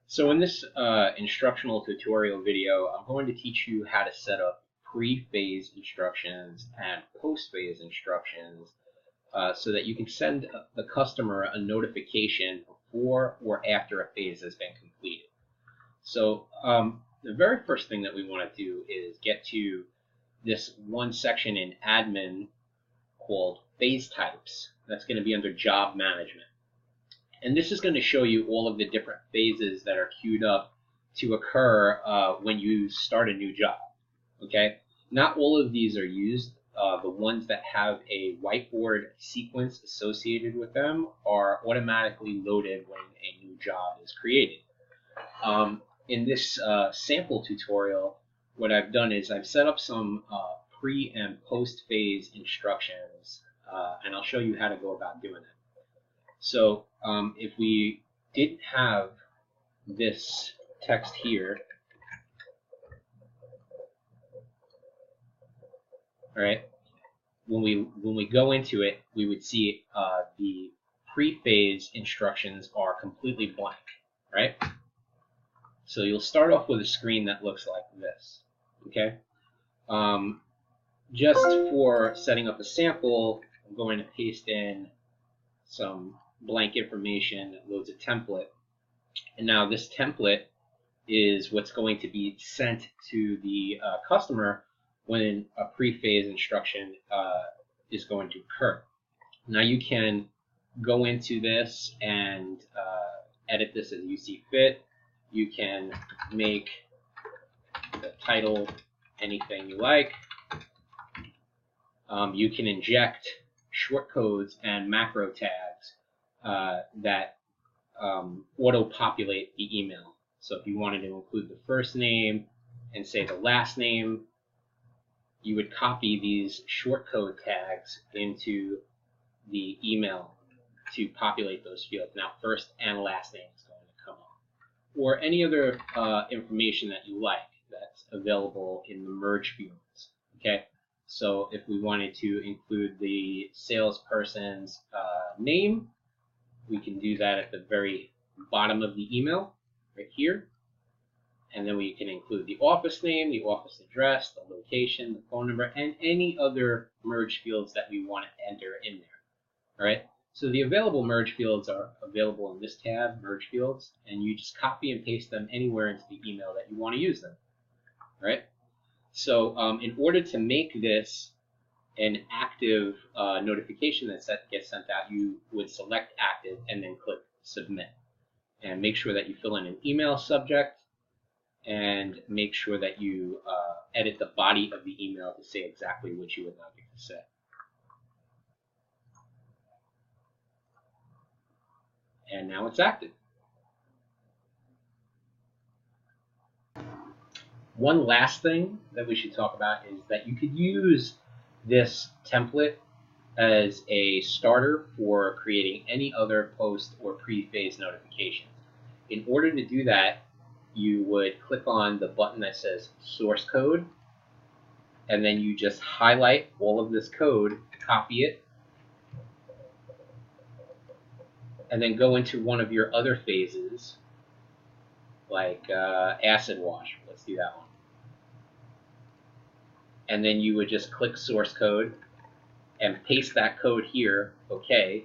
So in this instructional tutorial video, I'm going to teach you how to set up pre-phase instructions and post-phase instructions so that you can send the customer a notification before or after a phase has been completed. So the very first thing that we want to do is get to this one section in admin called phase types. That's going to be under job management. And this is going to show you all of the different phases that are queued up to occur when you start a new job. Okay, not all of these are used. The ones that have a whiteboard sequence associated with them are automatically loaded when a new job is created. In this sample tutorial, what I've done is I've set up some pre and post phase instructions, and I'll show you how to go about doing it. So if we didn't have this text here, all right, when we go into it, we would see the pre-phase instructions are completely blank, right? So you'll start off with a screen that looks like this, okay? Just for setting up a sample, I'm going to paste in some blank information that loads a template. And now this template is what's going to be sent to the customer when a pre-phase instruction is going to occur. Now you can go into this and edit this as you see fit. You can make the title anything you like. You can inject shortcodes and macro tags that auto-populate the email. So if you wanted to include the first name and say the last name, you would copy these shortcode tags into the email to populate those fields. Now first and last name is going to come up. Or any other information that you like that's available in the merge fields. Okay. So if we wanted to include the salesperson's name, we can do that at the very bottom of the email, right here. And then we can include the office name, the office address, the location, the phone number, and any other merge fields that we want to enter in there. All right. So the available merge fields are available in this tab, Merge Fields, and you just copy and paste them anywhere into the email that you want to use them. All right. So in order to make this an active notification that gets sent out, you would select active and then click submit. And make sure that you fill in an email subject and make sure that you edit the body of the email to say exactly what you would like it to say. And now it's active. One last thing that we should talk about is that you could use this template as a starter for creating any other post or pre-phase notifications. In order to do that, you would click on the button that says source code, and then you just highlight all of this code, copy it, and then go into one of your other phases, like acid wash. Let's do that one. And then you would just click source code and paste that code here, okay,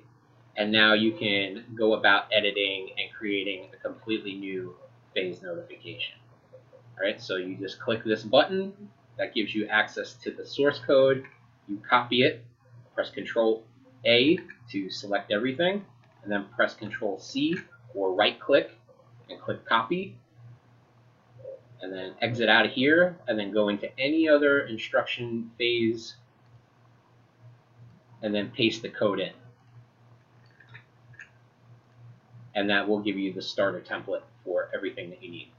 and now you can go about editing and creating a completely new phase notification. All right, so you just click this button that gives you access to the source code. You copy it, press Control A to select everything, and then press Control C or right click and click copy, and then exit out of here and then go into any other instruction phase and then paste the code in. And that will give you the starter template for everything that you need.